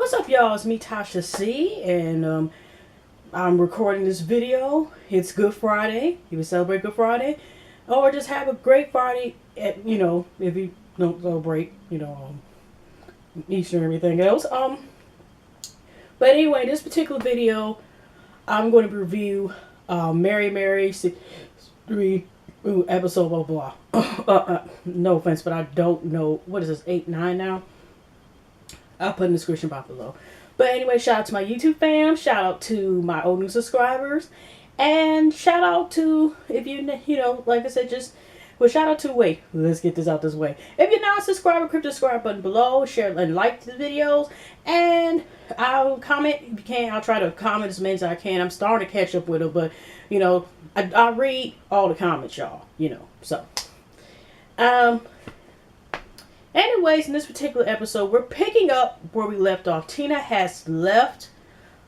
What's up, y'all? It's me, Tasha C, and I'm recording this video. It's Good Friday. You can celebrate Good Friday, or just have a great Friday. If you don't celebrate, Easter and everything else. But anyway, this particular video, I'm going to review Mary 3 episode blah blah. No offense, but I don't know what is this 8, 9 now. I'll put in the description box below. But anyway, shout out to my YouTube fam. Shout out to my old new subscribers. And shout out to, if like I said, shout out to, let's get this out this way. If you're not a subscriber, click the subscribe button below. Share and like the videos. And I'll comment if you can. I'll try to comment as many as I can. I'm starting to catch up with it. But, I read all the comments, y'all. So. Anyways, in this particular episode, we're picking up where we left off. Tina has left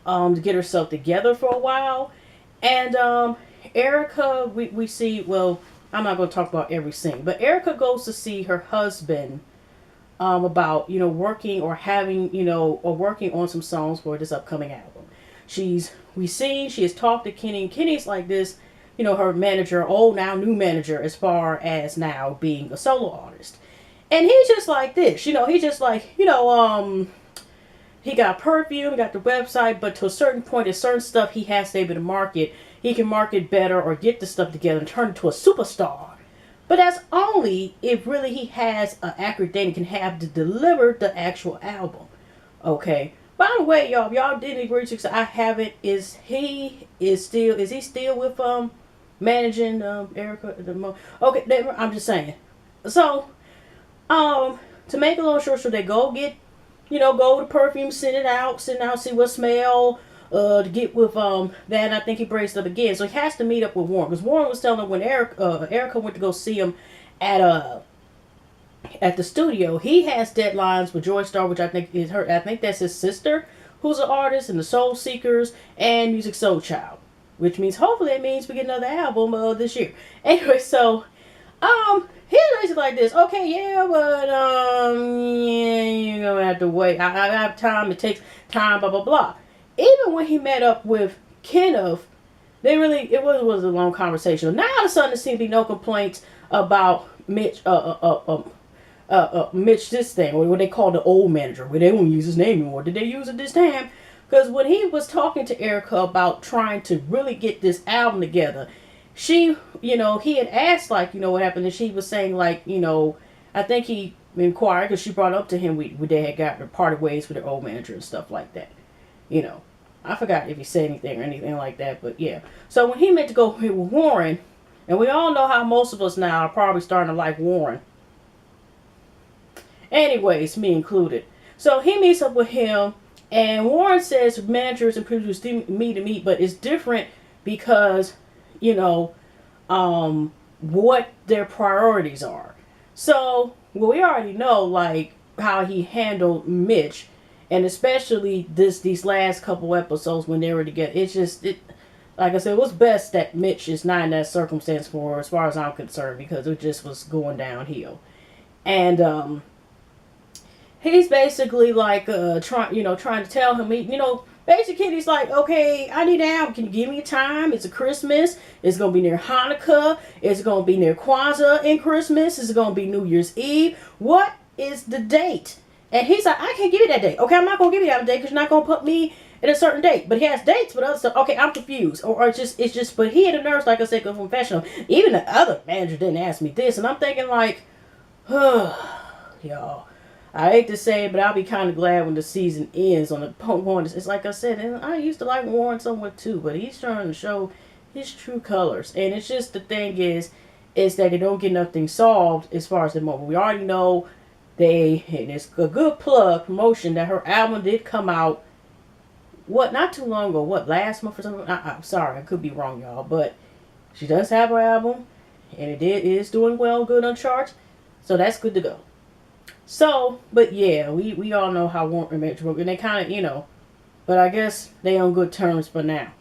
to get herself together for a while. And Erica, we see, well, I'm not going to talk about every scene. But Erica goes to see her husband about, working or having, or working on some songs for this upcoming album. She has talked to Kenny. And Kenny's like this, her manager, new manager, as far as now being a solo artist. And he's just like this, he's just like, he got Perfume, he got the website, but to a certain point, there's certain stuff he has to be able to market. He can market better or get the stuff together and turn into a superstar. But that's only if really he has an accurate date and can have to deliver the actual album. Okay. By the way, y'all, if y'all didn't agree to, I haven't, is he still with, managing, Erica? Okay, I'm just saying. So, to make a long short story, they go get, go to Perfume, send it out, see what smell, to get with, that, and I think he breaks it up again. So he has to meet up with Warren, because Warren was telling him when Erica went to go see him at the studio, he has deadlines with Joy Star, which I think is I think that's his sister, who's an artist, and the Soul Seekers, and Music Soul Child, which means, hopefully it means we get another album, this year. Anyway, so, he's basically like this. Okay, yeah, but you're gonna have to wait. I have time. It takes time. Blah blah blah. Even when he met up with Kenneth, it was a long conversation. Now all of a sudden there seems to be no complaints about Mitch. Mitch, this thing, or what they call the old manager. Well, they won't use his name anymore. Did they use it this time? Because when he was talking to Erica about trying to really get this album together, she, he had asked, what happened, and she was saying, I think he inquired, because she brought up to him, they had gotten parted ways with their old manager and stuff like that. I forgot if he said anything or anything like that, but yeah. So when he meant to go with Warren, and we all know how most of us now are probably starting to like Warren. Anyways, me included. So he meets up with him, and Warren says managers and producers meet, but it's different because what their priorities are. So, we already know, how he handled Mitch, and especially these last couple episodes when they were together. Like I said, it was best that Mitch is not in that circumstance for, as far as I'm concerned, because it just was going downhill. And, he's basically, trying to tell him, basically, he's like, okay, I need an album. Can you give me a time? It's a Christmas. It's going to be near Hanukkah. It's going to be near Kwanzaa in Christmas. It's going to be New Year's Eve. What is the date? And he's like, I can't give you that date. Okay, I'm not going to give you that date because you're not going to put me at a certain date. But he has dates with other stuff. Okay, I'm confused. Or it's just, but he had a nerves, like I said, professional. Even the other manager didn't ask me this. And I'm thinking y'all. I hate to say it, but I'll be kind of glad when the season ends on the point. It's like I said, and I used to like Warren somewhat too, but he's trying to show his true colors. And it's just, the thing is that they don't get nothing solved as far as the moment. We already know and it's a good promotion that her album did come out, not too long ago, last month or something? I'm sorry, I could be wrong, y'all, but she does have her album, and it is doing well, good on charts, so that's good to go. So, but yeah, we all know how Warren and Mitch work, and they kind of, but I guess they on good terms for now.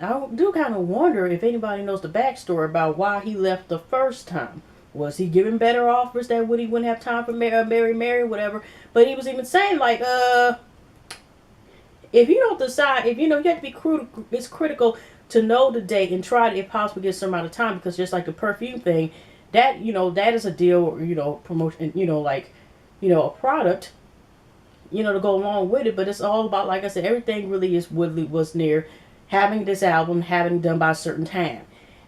I do kind of wonder if anybody knows the backstory about why he left the first time. Was he giving better offers that he wouldn't have time for Mary, whatever? But he was even saying, like, if you don't decide, if you know, you have to be critical. It's critical to know the date and try to, if possible, get some amount of time, because just like the perfume thing, that that is a deal, promotion, like, a product, to go along with it. But it's all about, like I said, everything really is Woodley was near having this album, having it done by a certain time.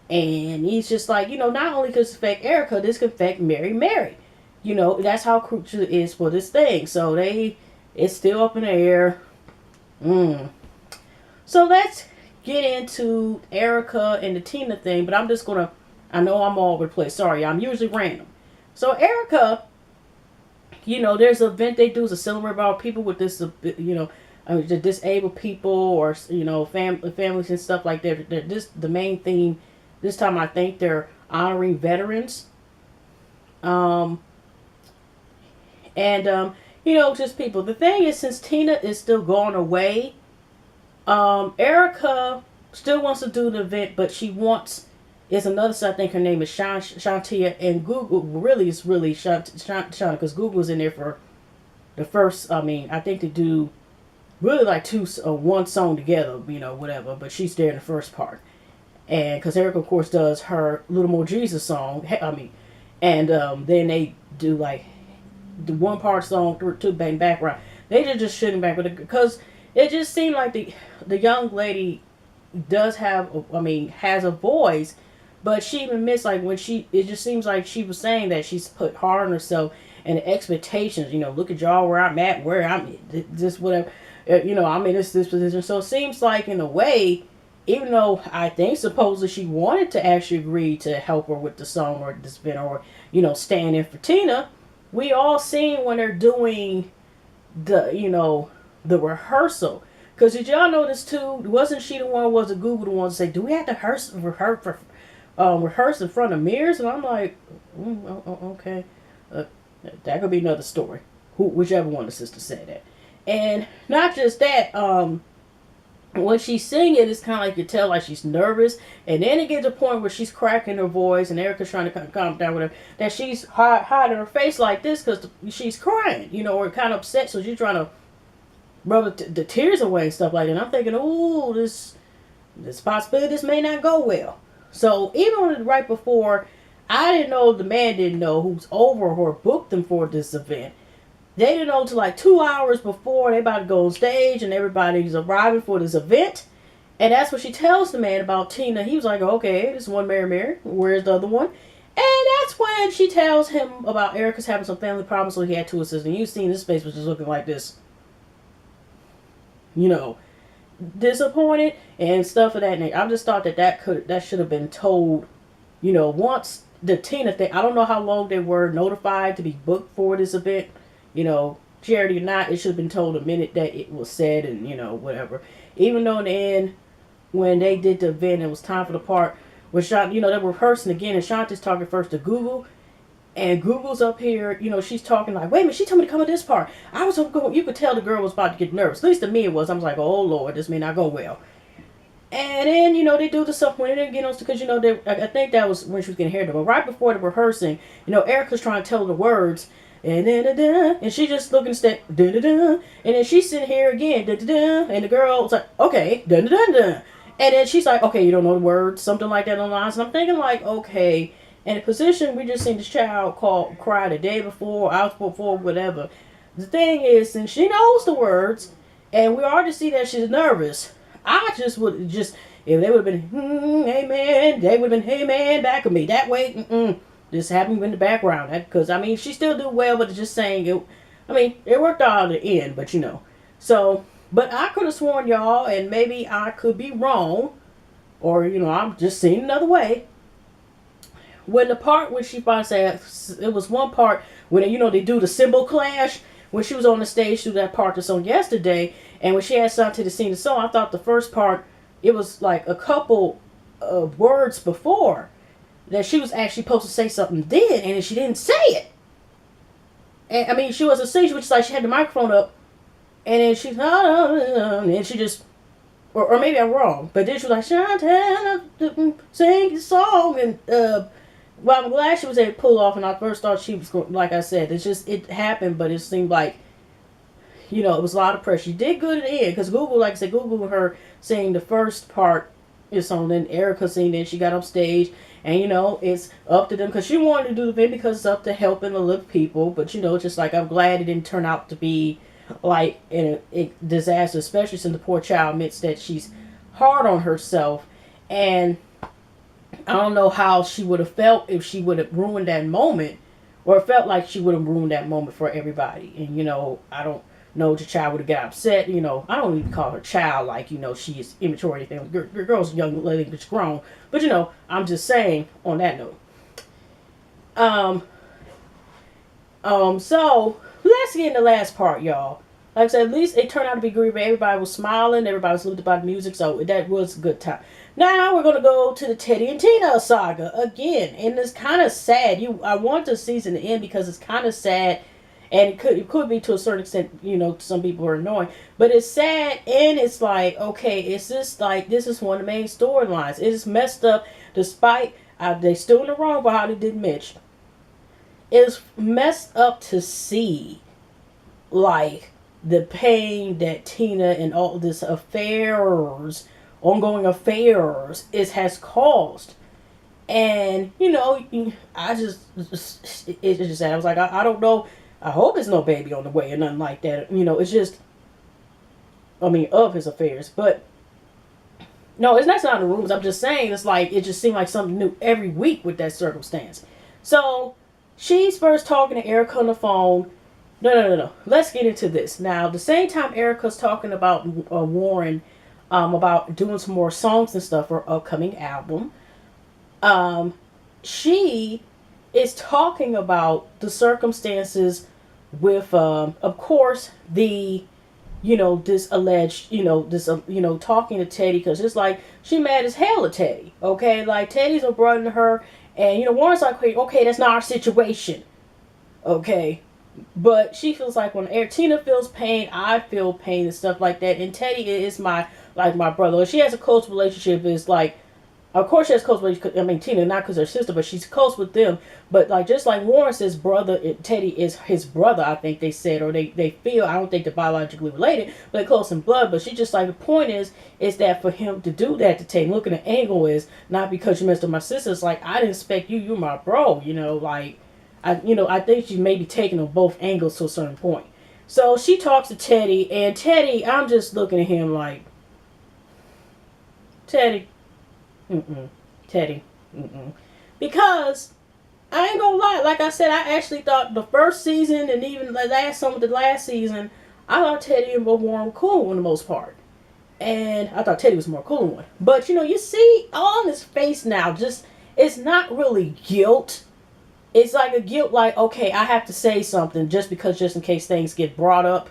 And he's just like, not only could it affect Erica, this could affect Mary. That's how crucial it is for this thing. So it's still up in the air. So let's get into Erica and the Tina thing. But I'm just going to, I know I'm all over the place. Sorry, I'm usually random. So Erica, there's an event they do to celebrate about people with this, the disabled people, or, families and stuff like that. The main theme this time, I think they're honoring veterans. Just people. The thing is, since Tina is still going away, Erica still wants to do the event, but she wants, is another side, I think her name is Shantia, and Google really is really Shana, because Google's in there for the first, I think they do really like one song together, whatever, but she's there in the first part. And because Erica, of course, does her Little More Jesus song, and then they do like the one part song to bang background. They just shooting back with it, because it just seemed like the young lady does has a voice, but she even missed, like, when it just seems like she was saying that she's put hard on herself and the expectations, look at y'all where I'm at, where I'm this whatever, this position. So it seems like, in a way, even though I think supposedly she wanted to actually agree to help her with the song or this event, or stand in for Tina, we all seen when they're doing the the rehearsal. Because did y'all notice too? Wasn't she the one? Was it Google the one to say, "Do we have to rehearse in front of mirrors?" And I'm like, okay, that could be another story. Whichever one the sister said that, and not just that. When she's singing, it's kind of like you tell, like she's nervous, and then it gets to a point where she's cracking her voice, and Erica's trying to calm down with her, that she's hiding her face like this because she's crying, or kind of upset, so she's trying to rub the tears away and stuff like that. And I'm thinking, oh, this possibility, this may not go well. So even right before, I didn't know, the man didn't know, who's over or booked them for this event. They didn't know till like 2 hours before they about to go on stage and everybody's arriving for this event. And that's what she tells the man about Tina. He was like, okay, this one Mary. Where's the other one? And that's when she tells him about Erica's having some family problems, so he had two assistants. You've seen this face was just looking like this, disappointed and stuff of that nature. I just thought that should have been told, once the Tina thing. I don't know how long they were notified to be booked for this event. Charity or not, it should have been told the minute that it was said, and whatever. Even though in the end, when they did the event, it was time for the part where they were rehearsing again, and Shanti's talking first to Google, and Google's up here, she's talking like, wait a minute, she told me to come to this part. I was going, you could tell the girl was about to get nervous. At least to me it was. I was like, oh Lord, this may not go well. And then, they do the stuff when they didn't get on, because, I think that was when she was getting hair done. But right before the rehearsing, Erica's trying to tell the words, and she just looking step, and then she's sitting here again, and the girl was like, okay, and then she's like, okay, you don't know the words, something like that on the lines. And I'm thinking like, okay, in the position we just seen this child cry the day before, out before, whatever. The thing is, since she knows the words, and we already see that she's nervous, I just would if they would have been, amen, they would have been, amen, back of me that way. Just having in the background, because she still do well, but it's just saying it. It worked out at the end, but so. But I could have sworn, y'all, and maybe I could be wrong, or I'm just seeing another way. When the part when she finally said, it was one part when they do the cymbal clash when she was on the stage through that part that's on yesterday, and when she had something to sing the song, I thought the first part, it was like a couple of words before that she was actually supposed to say something then, and she didn't say it. And she wasn't saying, she was just like, she had the microphone up, and then she's, and she just, or maybe I'm wrong, but then she was like, Chantal, sing the song, and well, I'm glad she was able to pull off, and I first thought she was going, like I said, it happened, but it seemed like, you know, it was a lot of pressure. She did good at the end because Google, like I said, Google her saying the first part is on, then Erica singing, then she got on stage, and you know, it's up to them because she wanted to do the thing because it's up to helping the little people. But you know, just like I'm glad it didn't turn out to be like a disaster, especially since the poor child admits that she's hard on herself, and I don't know how she would have felt if she would have ruined that moment, or it felt like she would have ruined that moment for everybody. And you know, I don't know if the child would have got upset. You know, I don't even call her child, like, you know, she is immature or anything. Your girl's a young lady, it's grown. But you know, I'm just saying on that note. So let's get in the last part, y'all. Like I said, at least it turned out to be great. Everybody was smiling. Everybody was looking about the music. So that was a good time. Now we're going to go to the Teddy and Tina saga again. And it's kind of sad. I want the season to end because it's kind of sad. And it could be to a certain extent, you know, some people are annoying. But it's sad and it's like, okay, it's just like, this is one of the main storylines. It is messed up despite, they still in the wrong for how they did Mitch. It's messed up to see, like, the pain that Tina and all this ongoing affairs, has caused. And, you know, it's just sad. I was like, I don't know. I hope there's no baby on the way or nothing like that. You know, it's just, I mean, of his affairs. But, no, it's not in the rumors. I'm just saying, it's like, it just seemed like something new every week with that circumstance. So, she's first talking to Erica on the phone. No. Let's get into this. Now, the same time Erica's talking about Warren, about doing some more songs and stuff for her upcoming album, she is talking about the circumstances with, of course, the, you know, this alleged, you know, this, you know, talking to Teddy, because it's like, she mad as hell at Teddy, okay? Like, Teddy's a brother to her, and, you know, Warren's like, okay, that's not our situation, okay? But she feels like when Tina feels pain, I feel pain and stuff like that. And Teddy is my brother. She has a close relationship. It's like, of course she has a close relationship. I mean, Tina, not because her sister, but she's close with them. But like, just like Warren says, Teddy is his brother, I think they said, or they feel, I don't think they're biologically related, but they're close in blood. But she just like, the point is that for him to do that to Teddy, look at the angle is not because you messed with my sister. It's like, I didn't expect you're my bro, you know, like, I think she may be taking on both angles to a certain point. So she talks to Teddy, and Teddy, I'm just looking at him like, Teddy, Teddy, because I ain't gonna lie, like I said, I actually thought the first season and even some of the last season, I thought Teddy and Warren were cool for the most part. And I thought Teddy was more cool one. But, you know, you see on his face now, just, it's not really guilt. It's like a guilt, like, okay, I have to say something just in case things get brought up.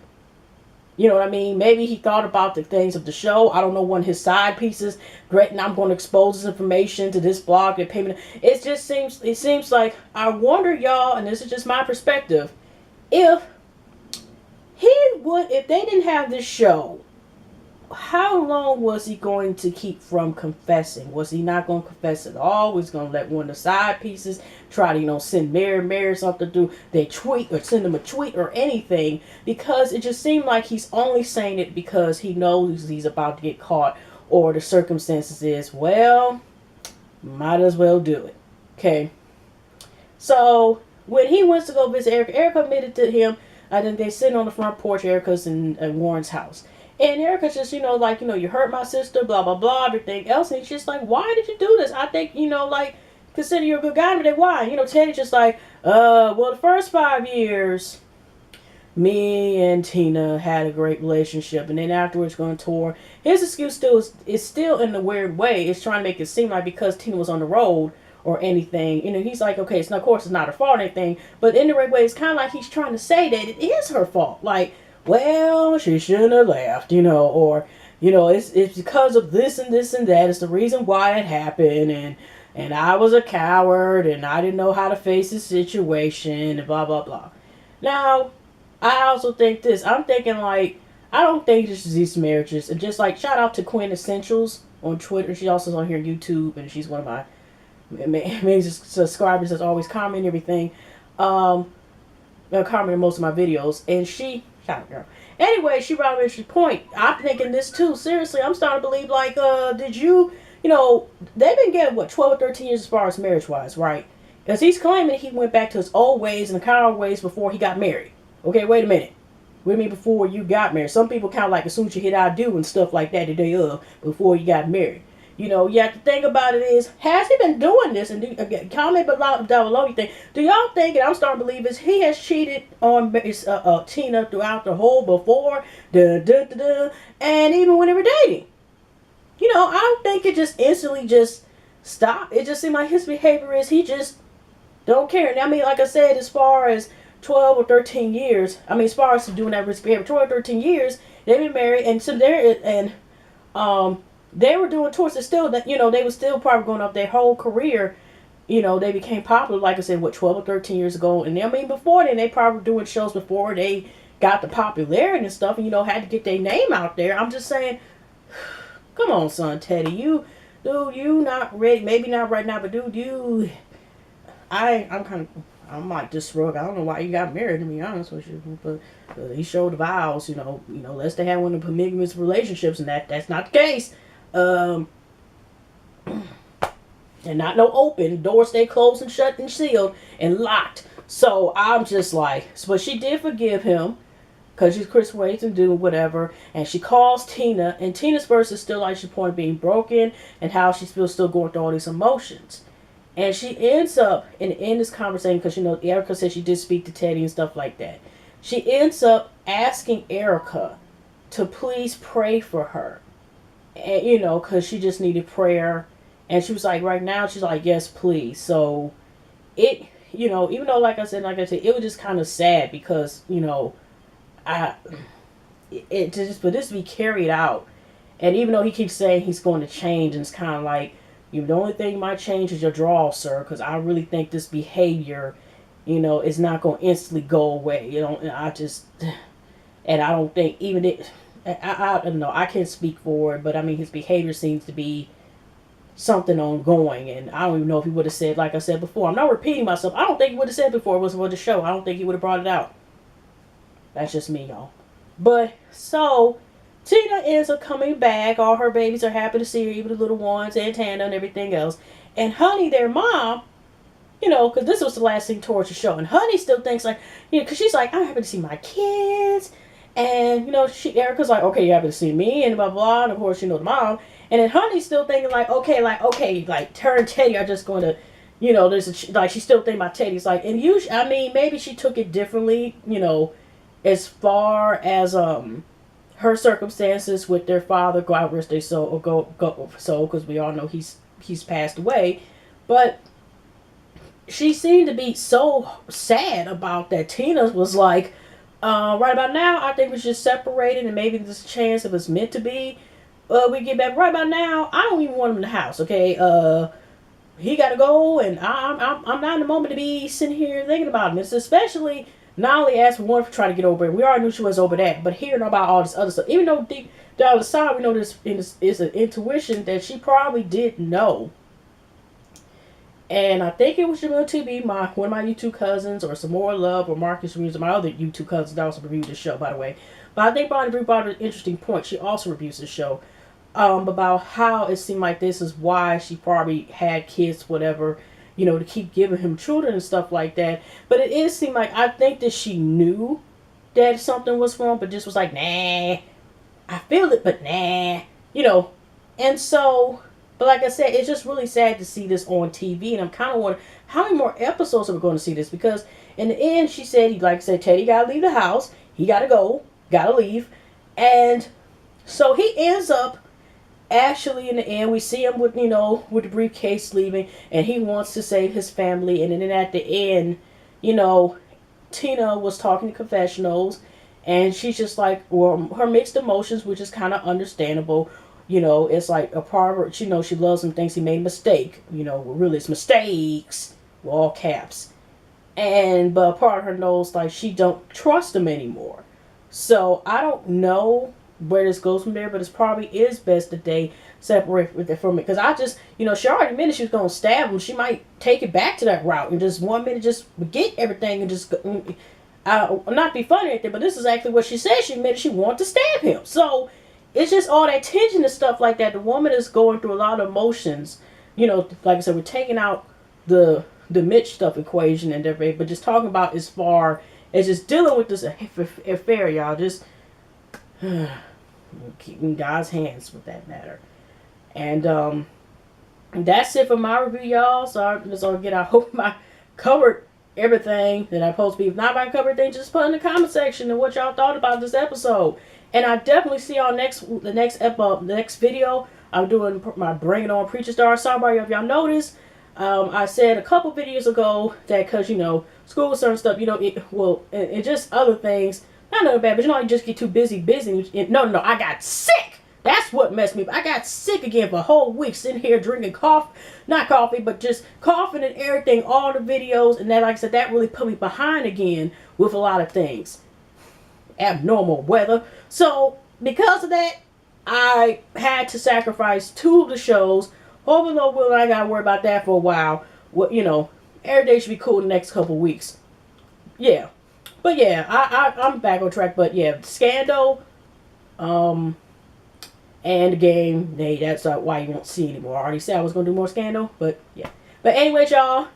You know what I mean? Maybe he thought about the things of the show. I don't know, one of his side pieces. Great, and I'm going to expose this information to this blog that payment. It seems like, I wonder, y'all, and this is just my perspective, if they didn't have this show, how long was he going to keep from confessing? Was he not going to confess at all? Was he going to let one of the side pieces try to, you know, send Mary something to do? They tweet or send him a tweet or anything, because it just seemed like he's only saying it because he knows he's about to get caught, or the circumstances is, well, might as well do it. Okay. So when he went to go visit Erica admitted to him, I think they sitting on the front porch, Erica's in Warren's house. And Erica's just, you know, like, you know, you hurt my sister, blah, blah, blah, everything else. And he's just like, why did you do this? I think, you know, like, consider you're a good guy, but then why? You know, Teddy's just like, well, the first 5 years, me and Tina had a great relationship. And then afterwards going to tour. His excuse is still in a weird way. It's trying to make it seem like because Tina was on the road or anything, you know, he's like, okay, of course it's not her fault or anything. But in the right way, it's kind of like he's trying to say that it is her fault. Like, well, she shouldn't have left, you know, or, you know, it's because of this and this and that. It's the reason why it happened, and I was a coward, and I didn't know how to face the situation, and blah, blah, blah. Now, I also think this. I'm thinking, like, I don't think this is these marriages. And just, like, shout out to Quinn Essentials on Twitter. She also is on here on YouTube, and she's one of my amazing subscribers that's always commenting everything. Commenting most of my videos, and she... Anyway, she brought up an interesting point. I'm thinking this too. Seriously, I'm starting to believe, like, did you, they've been getting, what, 12 or 13 years as far as marriage-wise, right? Because he's claiming he went back to his old ways and the kind of ways before he got married. Okay, wait a minute. What do you mean before you got married? Some people kind of like as soon as you hit I do and stuff like that the day of before you got married. You have to think about it is, has he been doing this? And comment down below you think. Do y'all think, and I'm starting to believe is he has cheated on Tina throughout the whole before, and even when they were dating? I don't think it just instantly just stopped. It just seemed like his behavior is he just don't care. And I mean, like I said, as far as 12 or 13 years, I mean, as far as doing that risk behavior, 12 or 13 years, they've been married, and so they were doing tours that still, that they were still probably going up their whole career. They became popular, like I said, 12 or 13 years ago. And I mean, before then, they probably were doing shows before they got the popularity and stuff, and, had to get their name out there. I'm just saying, come on, son, Teddy. You not ready. Maybe not right now, but dude, I'm like just shrug. I don't know why you got married, to be honest with you. But he showed the vows, unless they had one of the polygamous relationships, and that's not the case. And not no open. Doors stay closed and shut and sealed and locked. So I'm just like, but she did forgive him because she's Chris Waits and doing whatever. And she calls Tina, and Tina's verse is still like she's point of being broken and how she's still going through all these emotions. And she ends up in this conversation, because Erica said she did speak to Teddy and stuff like that. She ends up asking Erica to please pray for her. And, because she just needed prayer. And she was like, right now, she's like, yes, please. So it, even though, like I said, it was just kind of sad because, for this to be carried out. And even though he keeps saying he's going to change, and it's kind of like, the only thing you might change is your draw, sir, because I really think this behavior, is not going to instantly go away. And I don't think even it, I don't know, I can't speak for it, but I mean, his behavior seems to be something ongoing, and I don't even know if he would have said, like I said before, I'm not repeating myself, I don't think he would have said before it was for the show. I don't think he would have brought it out. That's just me, y'all. But, so, Tina ends up coming back. All her babies are happy to see her, even the little ones, and Tana and everything else. And Honey, their mom, because this was the last scene towards the show. And Honey still thinks like, because she's like, I'm happy to see my kids. And, Erica's like, okay, you're happy to see me, and blah, blah. And of course, the mom. And then Honey's still thinking like, okay, her and Teddy are just going to, she's still thinking about Teddy's like, and usually, I mean, maybe she took it differently, as far as, her circumstances with their father, God rest their soul, because we all know he's passed away. But she seemed to be so sad about that. Tina was like, right about now, I think we should separate it, and maybe there's a chance if it's meant to be, we get back. Right about now, I don't even want him in the house, okay? He got to go, and I'm not in the moment to be sitting here thinking about him. It's especially not only as we want to try to get over it, we already knew she was over that, but hearing about all this other stuff, even though deep down the side we know this is an intuition that she probably did know. And I think it was Jamil TV, one of my YouTube cousins, or Some More Love, or Marcus Reeves, my other YouTube cousins that also reviewed the show, by the way. But I think Bonnie brought an interesting point. She also reviews the show about how it seemed like this is why she probably had kids, whatever, to keep giving him children and stuff like that. But it is seem like, I think that she knew that something was wrong, but just was like, nah, I feel it, but nah, And so, but like I said, it's just really sad to see this on TV, and I'm kind of wondering how many more episodes are we going to see this, because in the end, she said, like I said, Teddy got to leave the house, he got to go, got to leave, and so he ends up, actually in the end, we see him with, with the briefcase leaving, and he wants to save his family, and then at the end, Tina was talking to confessionals, and she's just like, well, her mixed emotions, which is kind of understandable. It's like a part of her, she loves him, thinks he made a mistake, really it's mistakes, with all caps. But a part of her knows, like, she don't trust him anymore. So, I don't know where this goes from there, but it probably is best that they separate from it. Because I just, she already admitted she was going to stab him. She might take it back to that route and just 1 minute just forget everything and just go. not be funny or anything, but this is actually what she said. She admitted she wanted to stab him. So it's just all that tension and stuff like that. The woman is going through a lot of emotions. You know, like I said, we're taking out the Mitch stuff equation and everything, but just talking about as far as just dealing with this affair, y'all. Just keeping God's hands with that matter. And that's it for my review, y'all. So let's all get. I hope I covered everything that I'm supposed to be. If not, I covered things, just put in the comment section and what y'all thought about this episode. And I definitely see y'all the next video. I'm doing my Bring It On Preacher Star. Sorry if y'all noticed. I said a couple videos ago that because, you know, school certain stuff, you know, and just other things, not nothing bad, but you know, you just get too busy. No, I got sick. That's what messed me up. I got sick again for a whole week, sitting here drinking not coffee, but just coughing and everything, all the videos. And that, like I said, that really put me behind again with a lot of things. Abnormal weather. So, because of that, I had to sacrifice 2 of the shows. Hopefully, no, Will and I got to worry about that for a while. Well, you know, every day should be cool in the next couple weeks. Yeah. But yeah, I'm back on track. But yeah, Scandal, and the game, that's why you won't see anymore. I already said I was going to do more Scandal, but yeah. But anyway, y'all,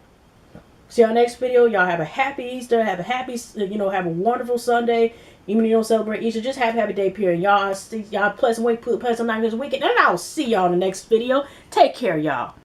see y'all next video. Y'all have a happy Easter. Have a happy, have a wonderful Sunday. Even if you don't celebrate Easter, just have a happy day period. Y'all pleasant week, pleasant night this weekend. And I'll see y'all in the next video. Take care, y'all.